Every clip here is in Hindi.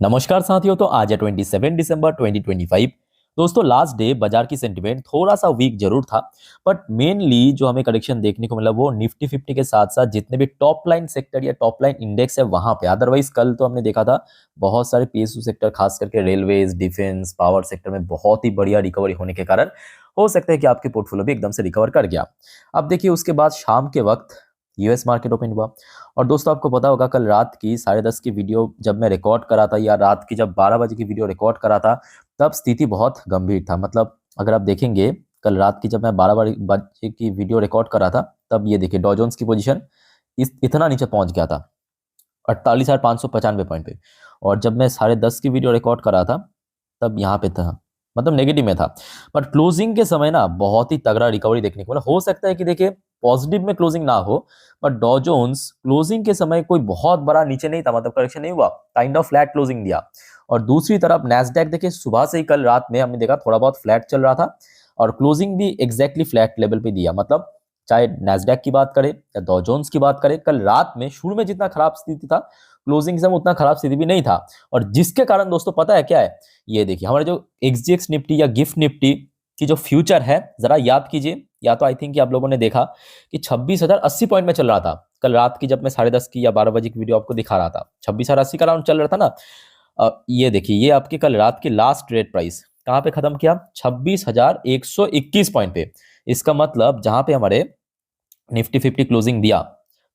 नमस्कार साथियों। तो आज है 27 दिसंबर 2025। दोस्तों, लास्ट डे बाजार की सेंटिमेंट थोड़ा सा वीक जरूर था, बट मेनली जो हमें करेक्शन देखने को मिला वो निफ्टी 50 के साथ साथ जितने भी टॉप लाइन सेक्टर या टॉप लाइन इंडेक्स है वहां पे। अदरवाइज कल तो हमने देखा था बहुत सारे पीएसयू सेक्टर, खास करके रेलवेज, डिफेंस, पावर सेक्टर में बहुत ही बढ़िया रिकवरी होने के कारण हो सकता है कि आपके पोर्टफोलियो भी एकदम से रिकवर कर गया। अब देखिए, उसके बाद शाम के वक्त यूएस मार्केट ओपन हुआ। और दोस्तों, आपको पता होगा कल रात की 10:30 की वीडियो जब मैं रिकॉर्ड करा था, या रात की जब 12 बजे की वीडियो रिकॉर्ड करा था, तब स्थिति बहुत गंभीर था। मतलब अगर आप देखेंगे, कल रात की जब मैं 12 बजे की वीडियो रिकॉर्ड करा था, तब ये देखिए डॉ जोन्स की पोजीशन इतना नीचे पहुंच गया था, 48,595 पॉइंट पे। और जब मैं 10:30 की वीडियो रिकॉर्ड करा था, तब यहाँ पे था, मतलब नेगेटिव में था। पर क्लोजिंग के समय ना बहुत ही तगड़ा रिकवरी देखने को मिला। हो सकता है कि देखिए पॉजिटिव में क्लोजिंग ना हो, पर डॉ जोन्स क्लोजिंग के समय कोई बहुत बड़ा नीचे नहीं था, मतलब करेक्शन नहीं हुआ, काइंड ऑफ फ्लैट क्लोजिंग दिया। और दूसरी तरफ नैस्डैक देखिए, सुबह से ही कल रात में हमने देखा थोड़ा बहुत फ्लैट चल रहा था, और क्लोजिंग भी एग्जैक्टली फ्लैट लेवल पे दिया। मतलब चाहे नैस्डैक की बात करें या डॉ जोन्स की बात करें, कल रात में शुरू में जितना खराब स्थिति था, क्लोजिंग के समय उतना खराब स्थिति भी नहीं था। और जिसके कारण दोस्तों पता है क्या है, ये देखिए हमारे जो एक्सजीएक्स निफ्टी या गिफ्ट निफ्टी की जो फ्यूचर है, जरा याद कीजिए। या तो आई थिंक कि आप लोगों ने देखा कि 26,080 पॉइंट में चल रहा था कल रात की, जब मैं 10:30 की या 12 बजे की वीडियो आपको दिखा रहा था, 26,080 का राउंड चल रहा था ना। ये देखिए, ये आपके कल रात की लास्ट ट्रेड प्राइस कहाँ पे खत्म किया, 26,121 पॉइंट पे। इसका मतलब जहां पे हमारे निफ्टी 50 क्लोजिंग दिया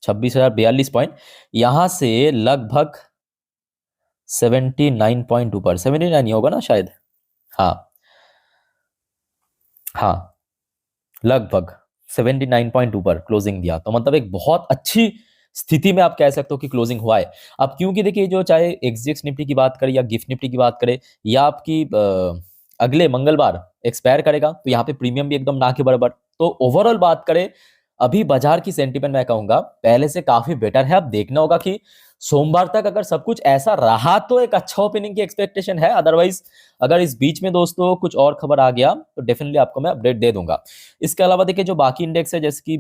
26,042 पॉइंट, यहां से लगभग 79 पॉइंट ऊपर, 79 ही होगा ना शायद। हाँ, हाँ, लगभग 79 पॉइंट ऊपर क्लोजिंग दिया। तो मतलब एक बहुत अच्छी स्थिति में आप कह सकते हो कि क्लोजिंग हुआ है। अब क्योंकि देखिए, जो चाहे एक्सजीएक्स निफ्टी की बात करें या गिफ्ट निफ्टी की बात करें, या आपकी अगले मंगलवार एक्सपायर करेगा, तो यहाँ पे प्रीमियम भी एकदम ना के बराबर। तो ओवरऑल बात करें, अभी बाजार की सेंटीमेंट मैं कहूंगा पहले से काफी बेटर है। अब देखना होगा कि सोमवार तक अगर सब कुछ ऐसा रहा तो एक अच्छा ओपनिंग की एक्सपेक्टेशन है। अदरवाइज अगर इस बीच में दोस्तों कुछ और खबर आ गया तो डेफिनेटली आपको मैं अपडेट दे दूंगा। इसके अलावा देखिए, जो बाकी इंडेक्स है, जैसे कि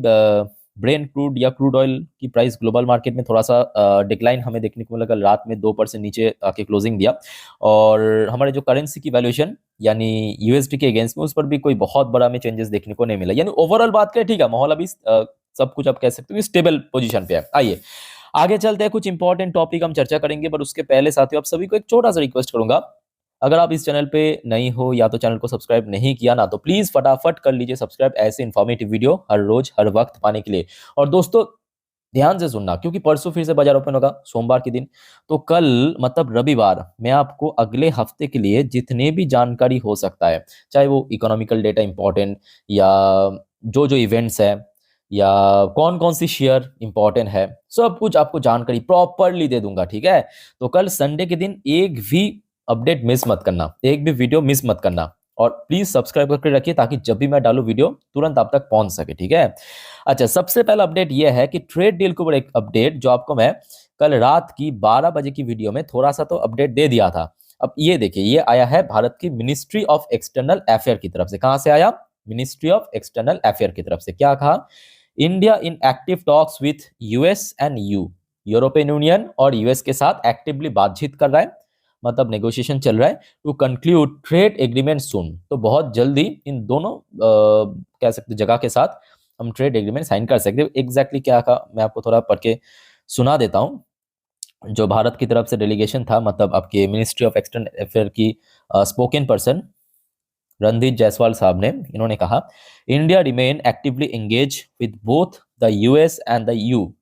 ब्रेंट क्रूड या क्रूड ऑयल की प्राइस ग्लोबल मार्केट में थोड़ा सा डिक्लाइन हमें देखने को मिला। कल रात में 2% नीचे आके क्लोजिंग दिया। और हमारे जो करेंसी की वैल्यूएशन यानी यूएसडी के अगेंस्ट में, उस पर भी कोई बहुत बड़ा हमें चेंजेस देखने को नहीं मिला। यानी ओवरऑल बात करें, ठीक है, माहौल अभी सब कुछ आप कह सकते हो स्टेबल पोजीशन पे है। आइए आगे चलते हैं, कुछ इंपॉर्टेंट टॉपिक हम चर्चा करेंगे, पर उसके पहले साथियों आप सभी को एक छोटा सा रिक्वेस्ट करूंगा। अगर आप इस चैनल पे नहीं हो या तो चैनल को सब्सक्राइब नहीं किया ना, तो प्लीज फटाफट कर लीजिए सब्सक्राइब, ऐसे इन्फॉर्मेटिव वीडियो हर रोज हर वक्त पाने के लिए। और दोस्तों ध्यान से सुनना, क्योंकि परसों फिर से बाजार ओपन होगा सोमवार के दिन। तो कल मतलब रविवार, मैं आपको अगले हफ्ते के लिए जितने भी जानकारी हो सकता है, चाहे वो इकोनॉमिकल डेटा इंपॉर्टेंट या जो जो इवेंट्स है या कौन कौन सी शेयर इंपॉर्टेंट है, सब कुछ आपको जानकारी प्रॉपरली दे दूंगा। ठीक है, तो कल संडे के दिन एक भी अपडेट मिस मत करना, एक भी वीडियो मिस मत करना। और प्लीज सब्सक्राइब करके रखिए ताकि जब भी मैं डालू वीडियो तुरंत आप तक पहुंच सके। ठीक है। अच्छा, सबसे पहला अपडेट यह है कि ट्रेड डील के ऊपर एक अपडेट जो आपको मैं कल रात की 12 बजे की वीडियो में थोड़ा सा तो अपडेट दे दिया था। अब ये देखिए, ये आया है भारत की मिनिस्ट्री ऑफ एक्सटर्नल अफेयर की तरफ से। कहां से आया? मिनिस्ट्री ऑफ एक्सटर्नल अफेयर की तरफ से। क्या कहा? India in active talks with US and European union और यूएस के साथ एक्टिवली बातचीत कर रहा है, मतलब नेगोशिएशन चल रहा है टू कंक्लूड ट्रेड एग्रीमेंट सून। तो बहुत जल्दी इन दोनों कह सकते जगह के साथ हम ट्रेड एग्रीमेंट साइन कर सकते हैं। एग्जैक्टली क्या कहा मैं आपको थोड़ा पढ़ के सुना देता हूं। जो भारत की तरफ से डेलीगेशन था, मतलब आपके मिनिस्ट्री ऑफ एक्सटर्नल अफेयर की स्पोकन पर्सन रणदीप जायसवाल साहब ने, इन्होंने कहा, India remain actively engage with both the US and the EU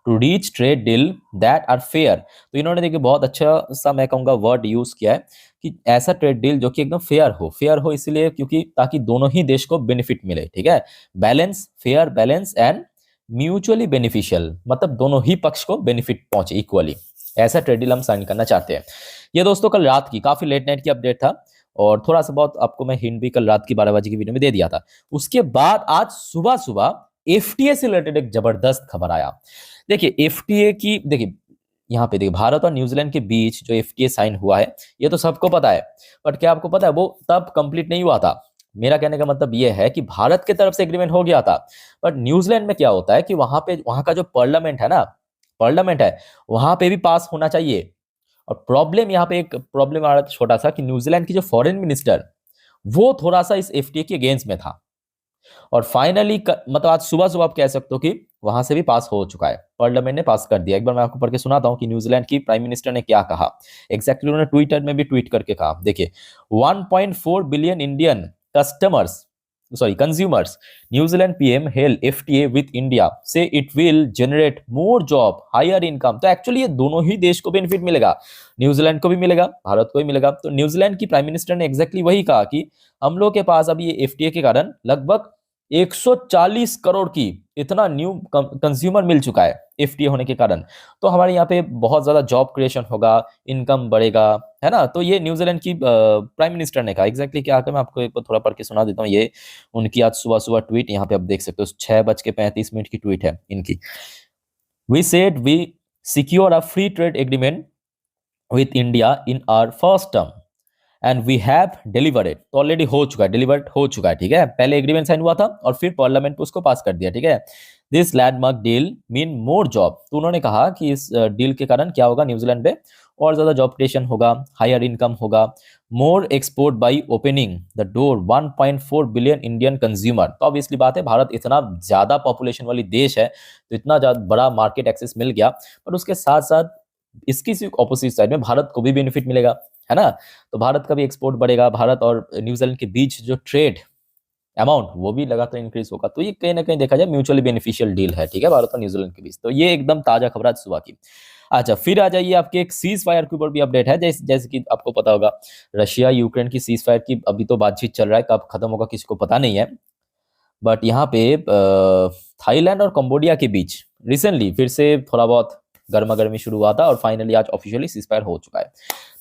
to reach trade deal that are fair. तो इन्होंने देखिए बहुत अच्छा सा मैं कहूँगा वर्ड यूज किया है कि ऐसा ट्रेड डील जो कि एकदम फेयर हो इसलिए क्योंकि ताकि दोनों ही देश को बेनिफिट मिले। ठीक है, balance, fair, balance and mutually beneficial, मतलब दोनों ही पक्ष को बेनिफिट पहुंचे इक्वली, ऐसा ट्रेड डील हम साइन करना चाहते हैं। ये दोस्तों कल रात की काफी लेट नाइट की अपडेट था, और थोड़ा सा बहुत आपको मैं हिंट भी कल रात की 12 बजे की वीडियो में दे दिया था। उसके बाद आज सुबह सुबह एफटीए से रिलेटेड एक जबरदस्त खबर आया। देखिए एफटीए की, देखिए यहाँ पे देखिए भारत और न्यूजीलैंड के बीच जो एफटीए साइन हुआ है, ये तो सबको पता है, बट क्या आपको पता है वो तब कंप्लीट नहीं हुआ था। मेरा कहने का मतलब ये है कि भारत की तरफ से एग्रीमेंट हो गया था, बट न्यूजीलैंड में क्या होता है कि वहां पे वहां का जो पार्लियामेंट है ना, पार्लियामेंट है, वहां पे भी पास होना चाहिए। और प्रॉब्लम यहाँ पे एक प्रॉब्लम आ रहा था छोटा सा कि न्यूजीलैंड की जो फॉरेन मिनिस्टर वो थोड़ा सा इस एफटीए के अगेंस्ट में था, और फाइनली मतलब आज सुबह सुबह आप कह सकते हो कि वहां से भी पास हो चुका है, पार्लियामेंट ने पास कर दिया। एक बार मैं आपको पढ़ के सुनाता हूं कि न्यूजीलैंड की प्राइम मिनिस्टर ने क्या कहा एग्जैक्टली। उन्होंने ट्विटर में भी ट्वीट करके कहा, देखिए 1.4 billion Indian customers sorry consumers New Zealand PM hail FTA with India से it will generate more job higher income. तो एक्चुअली ये दोनों ही देश को बेनिफिट मिलेगा, न्यूजीलैंड को भी मिलेगा, भारत को भी मिलेगा। तो न्यूजीलैंड की प्राइम मिनिस्टर ने एग्जैक्टली वही कहा कि हम लोग के पास अभी ये एफटीए के कारण लगभग 140 करोड़ की इतना न्यू कंज्यूमर मिल चुका है एफटीए होने के कारण। तो हमारे यहाँ पे बहुत ज्यादा जॉब क्रिएशन होगा, इनकम बढ़ेगा, है ना। तो ये न्यूजीलैंड की प्राइम मिनिस्टर ने कहा। एग्जैक्टली क्या कहा मैं आपको एक बार थोड़ा पढ़ के सुना देता हूँ। ये उनकी आज सुबह सुबह ट्वीट यहाँ पे आप देख सकते हो, 6:35 की ट्वीट है इनकी। We said we secure a free trade agreement with India in our first term and we have delivered. तो ऑलरेडी हो चुका है, डिलीवर्ड हो चुका है, ठीक है। पहले एग्रीमेंट साइन हुआ था और फिर पार्लियामेंट पे उसको पास कर दिया, ठीक है। This landmark deal mean more job. तो उन्होंने कहा कि इस डील के कारण क्या होगा, न्यूजीलैंड पे और ज्यादा जॉब क्रिएशन होगा, हायर इनकम होगा, more export by opening the door 1.4 billion Indian consumer. तो ऑब्वियसली बात है, भारत इतना ज्यादा पॉपुलेशन वाली देश है तो इतना ज्यादा बड़ा मार्केट एक्सेस मिल गया, पर उसके साथ साथ इसकी ऑपोजिट साइड में भारत को भी बेनिफिट मिलेगा, है ना। तो भारत का भी एक्सपोर्ट बढ़ेगा, भारत और न्यूजीलैंड के बीच जो ट्रेड अमाउंट वो भी लगातार इंक्रीज होगा। तो ये कहीं ना कहीं देखा जाए म्यूचुअली बेनिफिशियल डील है, ठीक है, भारत और न्यूजीलैंड के बीच। तो ये एकदम ताजा खबर आज सुबह की। अच्छा, फिर आ जाइए आपके एक सीज फायर के ऊपर भी अपडेट है। जैसे कि आपको पता होगा रशिया यूक्रेन की सीज फायर की अभी तो बातचीत चल रहा है, कब खत्म होगा किसी को पता नहीं है। बट यहाँ पे थाईलैंड और कंबोडिया के बीच रिसेंटली फिर से थोड़ा बहुत गर्मा गर्मी शुरू हुआ था और फाइनली आज ऑफिशियली सीज फायर हो चुका है।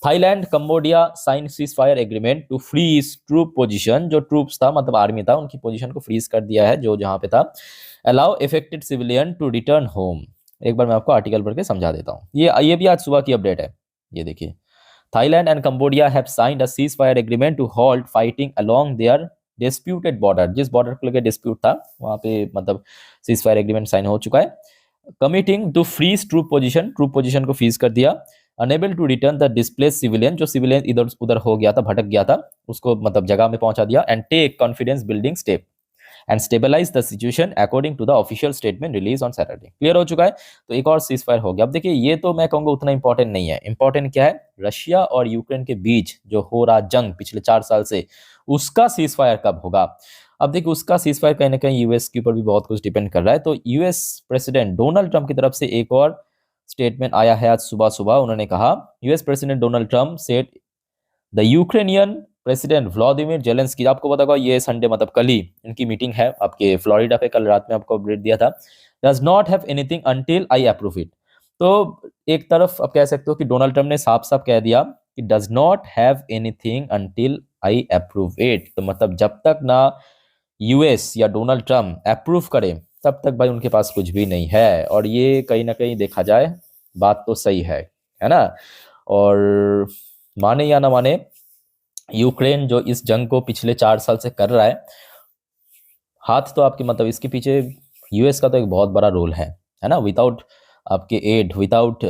Thailand Cambodia sign ceasefire agreement to freeze troop position. जो ट्रूप्स था मतलब आर्मी था, उनकी पोजीशन को फ्रीज कर दिया है जो जहां पे था। Allow affected civilian to return home. एक बार मैं आपको आर्टिकल पढ़ के समझा देता हूँ। ये भी आज सुबह की अपडेट है। ये देखिए, Thailand and Cambodia have signed a ceasefire agreement to halt fighting along their disputed border. जिस बॉर्डर को लेकर डिस्प्यूट था वहां पे मतलब सीज फायर एग्रीमेंट साइन हो चुका है। Committing to freeze troop position को फ्रीज कर दिया। Unable to return the displace civilian. जो सिविलियन इधर उधर हो गया था, भटक गया था, उसको मतलब जगह में पहुंचा दिया। And take confidence building step and stabilise the situation according to the official statement release on Saturday. Clear हो चुका है। तो एक और सीज फायर हो गया। अब देखिए, ये तो मैं कहूंगा उतना इंपॉर्टेंट नहीं है। इंपॉर्टेंट क्या है, रशिया और यूक्रेन के बीच जो हो रहा जंग पिछले 4 साल से, उसका सीज फायर कब होगा। अब देखिए, उसका सीज फायर कहीं ना कहीं यूएस के ऊपर भी बहुत कुछ डिपेंड कर रहा है। तो यूएस प्रेसिडेंट डोनाल्ड ट्रंप की तरफ से एक और स्टेटमेंट आया है आज सुबह सुबह। उन्होंने कहा, US president Donald Trump said the Ukrainian president Vladimir Zelensky. आपको पता होगा ये संडे मतलब कल ही इनकी मीटिंग है आपके फ्लोरिडा पे, कल रात में आपको अपडेट दिया था। Does not have anything until I approve it. तो एक तरफ आप कह सकते हो कि डोनाल्ड ट्रंप ने साफ साफ कह दिया कि does not have anything until I approve it. तो मतलब जब तक ना यूएस या डोनाल्ड ट्रंप अप्रूव करे तब तक भाई उनके पास कुछ भी नहीं है। और ये कहीं ना कहीं देखा जाए बात तो सही है ना। और माने या ना माने, यूक्रेन जो इस जंग को पिछले 4 साल से कर रहा है, हाथ तो आपके मतलब इसके पीछे यूएस का तो एक बहुत बड़ा रोल है ना। विदाउट आपके एड, विदाउट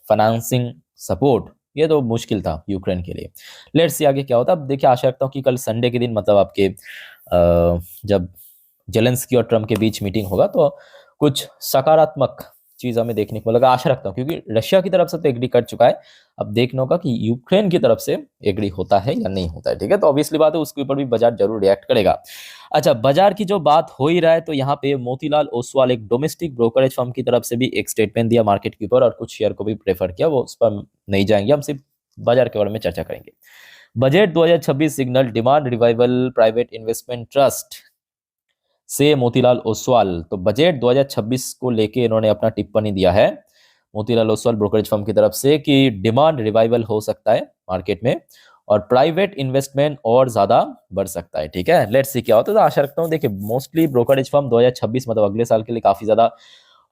फाइनेंसिंग सपोर्ट, ये तो मुश्किल था यूक्रेन के लिए। लेट्स सी आगे क्या होता है। अब देखिए, आशा रखता हूँ कि कल संडे के दिन मतलब आपके जब जेलेंस्की और ट्रम्प के बीच मीटिंग होगा तो कुछ सकारात्मक चीज हमें देखने को लगा, आशा रखता हूँ। क्योंकि रशिया की तरफ से तो एग्री कर चुका है, अब देखना होगा कि यूक्रेन की तरफ से एग्री होता है या नहीं होता है, ठीक है। तो ऑब्वियसली बात है, उसके ऊपर भी बाजार जरूर रिएक्ट करेगा। अच्छा, बाजार की जो बात हो ही रहा है तो यहाँ पे मोतीलाल ओसवाल एक डोमेस्टिक ब्रोकरेज फर्म की तरफ से भी एक स्टेटमेंट दिया मार्केट के ऊपर और कुछ शेयर को भी प्रेफर किया। वो उस पर नहीं जाएंगे, हम सिर्फ बाजार के बारे में चर्चा करेंगे। Budget 2026 signal demand revival private investment trust से मोतीलाल ओसवाल। तो बजट 2026 को लेके इन्होंने अपना टिप्पणी दिया है मोतीलाल ओसवाल ब्रोकरेज फर्म की तरफ से कि डिमांड रिवाइवल हो सकता है मार्केट में और प्राइवेट इन्वेस्टमेंट और ज्यादा बढ़ सकता है, ठीक है। लेट्स सी क्या होता है। तो आशा रखता हूँ, देखिए मोस्टली ब्रोकरेज फर्म 2026 मतलब अगले साल के लिए काफी ज्यादा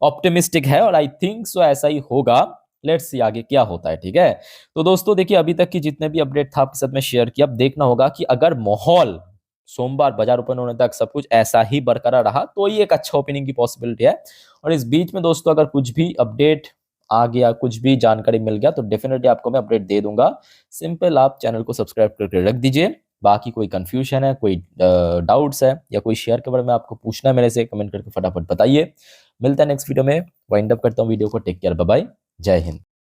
ऑप्टिमिस्टिक है और आई थिंक सो ऐसा ही होगा। लेट्स सी आगे क्या होता है, ठीक है। तो दोस्तों देखिए, अभी तक की जितने भी अपडेट था आपके साथ में शेयर किया। अब देखना होगा कि अगर माहौल सोमवार बाजार ओपन होने तक सब कुछ ऐसा ही बरकरार रहा तो ये एक अच्छा ओपनिंग की पॉसिबिलिटी है। और इस बीच में दोस्तों अगर कुछ भी अपडेट आ गया, कुछ भी जानकारी मिल गया तो डेफिनेटली आपको मैं अपडेट दे दूंगा। सिंपल आप चैनल को सब्सक्राइब करके रख दीजिए। बाकी कोई कंफ्यूजन है, कोई डाउट्स है या कोई शेयर के बारे में आपको पूछना है मेरे से, कमेंट करके फटाफट बताइए। मिलता है नेक्स्ट वीडियो में। वाइंड अप करता हूँ वीडियो को। टेक केयर, बाय बाय, जय हिंद।